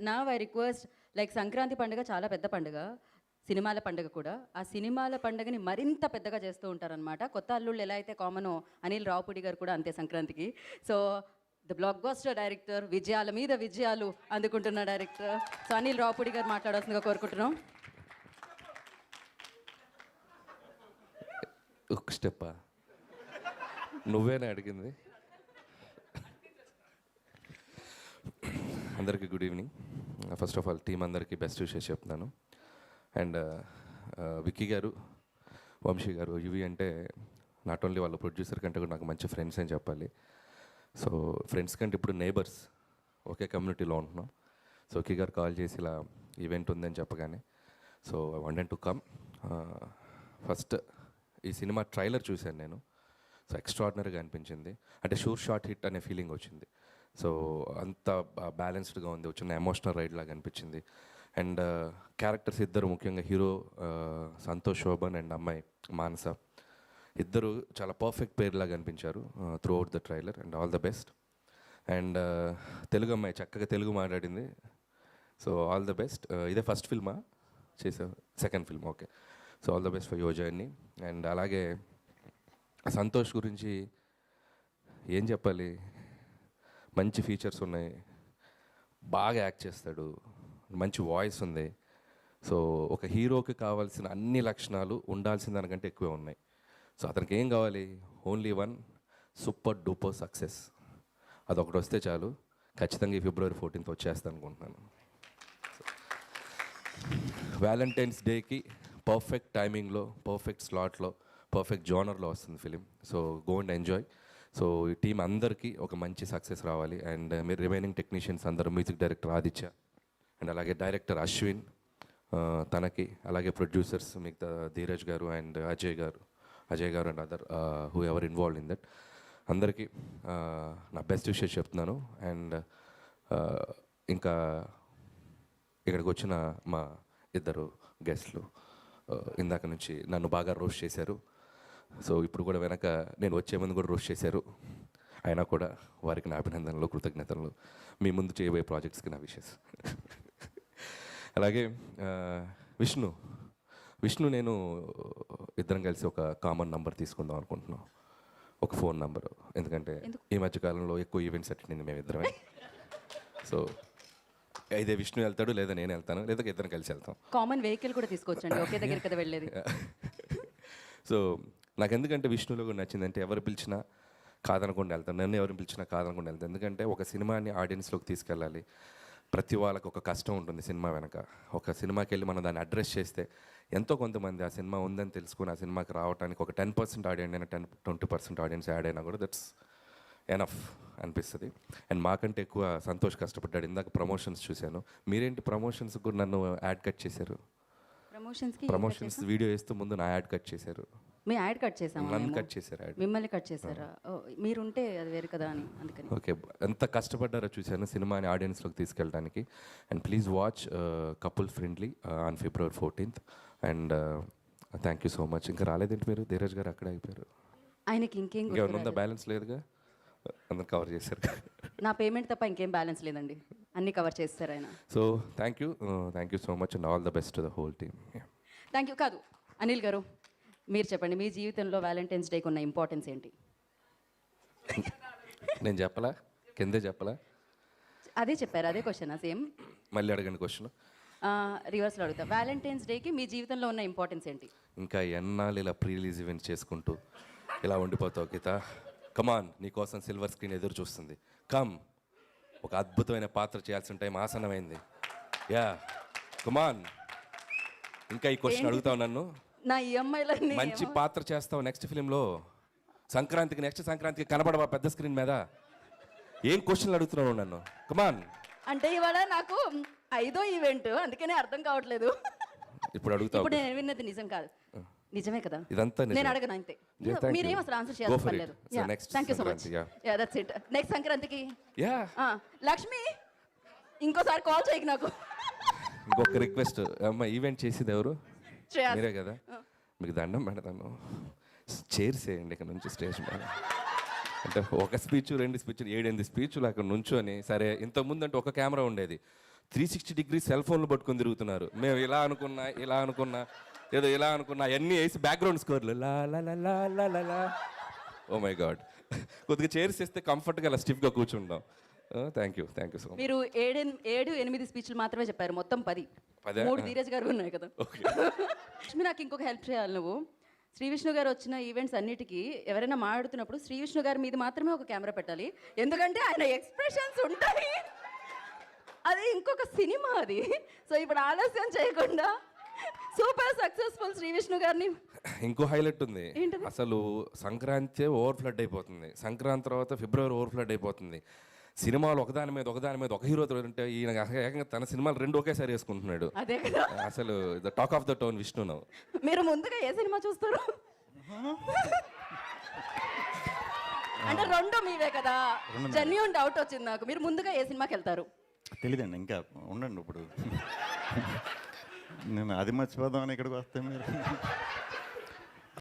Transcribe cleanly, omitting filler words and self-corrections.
నా I request like Sankranti పండుగ చాలా పెద్ద పండుగ, సినిమాల పండుగ కూడా. ఆ సినిమాల పండుగని మరింత పెద్దగా చేస్తూ ఉంటారనమాట. కొత్త అల్లుళ్ళు ఎలా అయితే కామనో అనిల్ రావుపూడి గారు కూడా అంతే సంక్రాంతికి. So the block buster director, విజయాల మీద విజయాలు అందుకుంటున్న డైరెక్టర్, సో అనిల్ రావుపూడి గారు మాట్లాడాల్సిందిగా కోరుకుంటున్నాం. ఒక స్టెప్పా నువ్వేనా అడిగింది? అందరికీ good evening. First of all team అందరికీ బెస్ట్ విషెస్ చెప్తున్నాను. అండ్ విక్కీ గారు, వంశీ గారు, ఇవి అంటే నాట్ ఓన్లీ వాళ్ళ ప్రొడ్యూసర్ కంటే కూడా నాకు మంచి ఫ్రెండ్స్ అని చెప్పాలి. సో ఫ్రెండ్స్ కంటే ఇప్పుడు నేబర్స్, ఒకే కమ్యూనిటీలో ఉంటున్నాం. సో విక్కీ గారు కాల్ చేసి ఇలా ఈవెంట్ ఉందని చెప్పగానే so I wanted to come. First ఈ సినిమా ట్రైలర్ చూశాను నేను. సో ఎక్స్ట్రాడినరీగా అనిపించింది. అంటే షూర్ షార్ట్ హిట్ అనే ఫీలింగ్ వచ్చింది. సో అంత బ్యాలెన్స్డ్గా ఉంది, వచ్చిన ఎమోషనల్ రైడ్ లాగా అనిపించింది. అండ్ క్యారెక్టర్స్ ఇద్దరు, ముఖ్యంగా హీరో సంతోష్ శోభన్ అండ్ అమ్మాయి మానస, ఇద్దరు చాలా పర్ఫెక్ట్ పేర్ లాగా అనిపించారు throughout the trailer. And all the best. And Telugu అమ్మాయి చక్కగా తెలుగు మాట్లాడింది. So all the best. ఇదే ఫస్ట్ ఫిల్మా చేసా? Second film, okay. So all the best for your journey. And అలాగే సంతోష్ గురించి ఏం చెప్పాలి, మంచి ఫీచర్స్ ఉన్నాయి, బాగా యాక్ట్ చేస్తాడు, మంచి వాయిస్ ఉంది. సో ఒక హీరోకి కావాల్సిన అన్ని లక్షణాలు ఉండాల్సిన దానికంటే ఎక్కువే ఉన్నాయి. సో అతనికి ఏం కావాలి? Only one super duper success. అదొకటి వస్తే చాలు. ఖచ్చితంగా ఈ February 14th వచ్చేస్తాను అనుకుంటున్నాను. వ్యాలంటైన్స్ డేకి పర్ఫెక్ట్ టైమింగ్లో, పర్ఫెక్ట్ స్లాట్లో, పర్ఫెక్ట్ జోనర్లో వస్తుంది film. So go and enjoy. So ఈ టీం అందరికీ ఒక మంచి సక్సెస్ రావాలి. అండ్ మీరు రిమైనింగ్ టెక్నీషియన్స్ అందరూ, మ్యూజిక్ డైరెక్టర్ ఆదిత్య, అండ్ అలాగే డైరెక్టర్ అశ్విన్, తనకి, అలాగే ప్రొడ్యూసర్స్ మిగతా ధీరజ్ గారు అండ్ అజయ్ గారు and other who ever involve in that, అందరికీ నా బెస్ట్ విషెస్ చెప్తున్నాను. అండ్ ఇంకా ఇక్కడికి వచ్చిన మా ఇద్దరు గెస్ట్లు ఇందాక నుంచి నన్ను బాగా రోస్ట్ చేశారు. సో ఇప్పుడు కూడా వెనక నేను వచ్చే ముందు కూడా రోస్ట్ చేశారు. అయినా కూడా వారికి నా అభినందనలు, కృతజ్ఞతలు. మీ ముందు చేయబోయే ప్రాజెక్ట్స్కి నా విషెస్. అలాగే విష్ణు నేను ఇద్దరం కలిసి ఒక కామన్ నంబర్ తీసుకుందాం అనుకుంటున్నాం, ఒక ఫోన్ నంబరు. ఎందుకంటే ఈ మధ్యకాలంలో ఎక్కువ ఈవెంట్స్ అటెండ్ అయింది మేమిద్దరమే. సో అయితే విష్ణు వెళ్తాడు, లేదా నేను వెళ్తాను, లేదా ఇద్దరం కలిసి వెళ్తాం. కామన్ వెహికల్ కూడా తీసుకొచ్చండి, ఒకే దగ్గర కదా వెళ్ళేది. సో నాకు ఎందుకంటే విష్ణులో కూడా నచ్చిందంటే ఎవరు పిలిచినా కాదనకుండా వెళ్తాను, నన్ను ఎవరు పిలిచినా కాదనకుండా వెళ్తాను. ఎందుకంటే ఒక సినిమాని ఆడియన్స్లోకి తీసుకెళ్ళాలి. ప్రతి వాళ్ళకి ఒక కష్టం ఉంటుంది సినిమా వెనక. ఒక సినిమాకి వెళ్ళి మనం దాన్ని అడ్రస్ చేస్తే ఎంతో కొంతమంది ఆ సినిమా ఉందని తెలుసుకుని ఆ సినిమాకి రావడానికి ఒక 10% ఆడియన్స్ అయినా 20% ఆడియన్స్ యాడ్ అయినా కూడా దట్స్ ఎనఫ్ అనిపిస్తుంది. అండ్ మాకంటే ఎక్కువ సంతోష్ కష్టపడ్డాడు. ఇందాక ప్రమోషన్స్ చూశాను. మీరేంటి ప్రమోషన్స్ కూడా నన్ను యాడ్ కట్ చేశారు? ప్రమోషన్స్ వీడియో వేస్తూ ముందు నా యాడ్ కట్ చేశారు. మీ యాడ్ కట్ చేసాము, నన్ను కట్ చేశారు, యాడ్ మిమ్మల్ని కట్ చేశారా? మీరుంటే అది వేరు కదా అని, అందుకని. ఓకే, ఎంత కష్టపడ్డారో చూశాను సినిమాని ఆడియన్స్లోకి తీసుకెళ్ళడానికి. And please watch couple friendly on February 14th. And thank you so much. ఇంకా రాలేదేంటి మీరు? ధీరజ్ గారు అక్కడే అయిపోయారు. ఆయనకి ఇంకేం ఉందా? బ్యాలెన్స్ లేదుగా, అందరు కవర్ చేశారు. నా పేమెంట్ తప్ప ఇంకేం బ్యాలెన్స్ లేదండి, అన్నీ కవర్ చేస్తారు ఆయన. So thank you so much and all the best to the whole team. Thank you. కాదు, అనిల్ గారు మీరు చెప్పండి, మీ జీవితంలో వ్యాలంటైన్స్ డేకి ఉన్న ఇంపార్టెన్స్ ఏంటి? నేను చెప్పలా? కిందే చెప్పలా? అదే చెప్పారు, అదే క్వశ్చనా? సేమ్ మళ్ళీ అడగండి క్వశ్చన్. రివర్స్లో అడుగుతా. వ్యాలంటైన్స్ డేకి మీ జీవితంలో ఉన్న ఇంపార్టెన్స్ ఏంటి? ఇంకా ఎన్నాళ్ళు ఇలా ప్రీ రిలీజ్ ఈవెంట్స్ చేసుకుంటూ ఇలా ఉండిపోతావు గీత? కమాన్, నీకోసం సిల్వర్ స్క్రీన్ ఎదురు చూస్తుంది. కమ్, ఒక అద్భుతమైన పాత్ర చేయాల్సిన టైం ఆసన్నమైంది. యా, కమాన్. ఇంకా ఈ క్వశ్చన్ అడుగుతావు నన్ను? నా ఈఎంఐలన్నీ మంచి పాత్ర చేస్తావు నెక్స్ట్ ఫిలింలో. నెక్స్ట్ సంక్రాంతికి కనబడవా పెద్ద స్క్రీన్ మీద? ఏం క్వశ్చన్లు అడుగుతున్నావు నన్ను? కమాన్. అంటే ఇవాళ నాకు 5వ ఈవెంట్, అందుకనే అర్థం కావట్లేదు. ఇప్పుడు అడుగుతావు. ఇప్పుడు నేను విన్నది నిజం కాదు, నిజమే కదా? ఇదంతా నేను అడగను అంతే. మీరేం అసలు ఆన్సర్ చేయాల్సిన పర్లేదు. Thank you so much. That's it. Next సంక్రాంతికి లక్ష్మి ఇంకోసారి కాల్ చేయకు నాకు. ఇంకొక రిక్వెస్ట్ అమ్మ, ఈవెంట్ చేసేది ఎవరు? మీరే కదా? మీకు దండం పెడతాను, చైర్స్ వేయండి ఇక్కడ నుంచి స్టేజ్ మీద. అంటే ఒక స్పీచ్ 2 స్పీచ్లు 7-8 స్పీచ్లు అక్కడ నుంచొని, సరే ఇంతకుముందు అంటే ఒక కెమెరా ఉండేది, 360 డిగ్రీ సెల్ ఫోన్లు పట్టుకొని తిరుగుతున్నారు. మేము ఇలా అనుకున్నా ఏదో ఇలా అనుకున్నా అన్నీ వేసి బ్యాక్గ్రౌండ్ స్కోర్లు లా లా లా లా లా లా లా. ఓ మై గాడ్, కొద్దిగా చైర్స్ ఇస్తే కంఫర్ట్గా అలా స్టిఫ్గా కూర్చుంటాం. Thank you so much. మీరు 7-8 స్పీచ్లు మాత్రమే చెప్పారు, మొత్తం 10. 3 ధీరజ్ గారు ఉన్నాయి కదా. ఓకే. లక్ష్మి, నాకు ఇంకొక హెల్ప్ చేయాలి నువ్వు. శ్రీ విష్ణు గారు వచ్చిన ఈవెంట్స్ అన్నిటికీ ఎవరైనా మాట్లాడుతున్నప్పుడు శ్రీ విష్ణు గారి మీద మాత్రమే ఒక కెమెరా పెట్టాలి, ఎందుకంటే ఆయన ఎక్స్ప్రెషన్స్ ఉంటాయి. అది ఇంకొక సినిమా అది. సో ఇప్పుడు ఆలస్యం చేయకుండా సూపర్ సక్సెస్ఫుల్ శ్రీ విష్ణు గారిని. ఇంకో హైలైట్ ఉంది. ఏంటది? అసలు సంక్రాంతి ఓవర్ ఫ్లడ్ అయిపోతుంది, సంక్రాంతి తర్వాత ఫిబ్రవరి ఓవర్ ఫ్లడ్ అయిపోతుంది. సినిమాలు ఒకదాని మీద ఒక హీరో ఉంటే ఈయన ఏకంగా తన సినిమాలు 2 ఒకేసారి వేసుకుంటున్నాడు. అదే కదా, అసలు the talk of the town Vishnu now. మీరు ముందుగా ఏ సినిమా చూస్తారు? అంటే 2 మీవే కదా. జెన్యూన్ డౌట్ వచ్చింది నాకు, మీరు ముందుగా ఏ సినిమాకి వెళ్తారు? తెలీదండి, ఇంకా ఉండండి. ఇప్పుడు నేను అది మర్చిపోదామని ఇక్కడికి వస్తే మీరు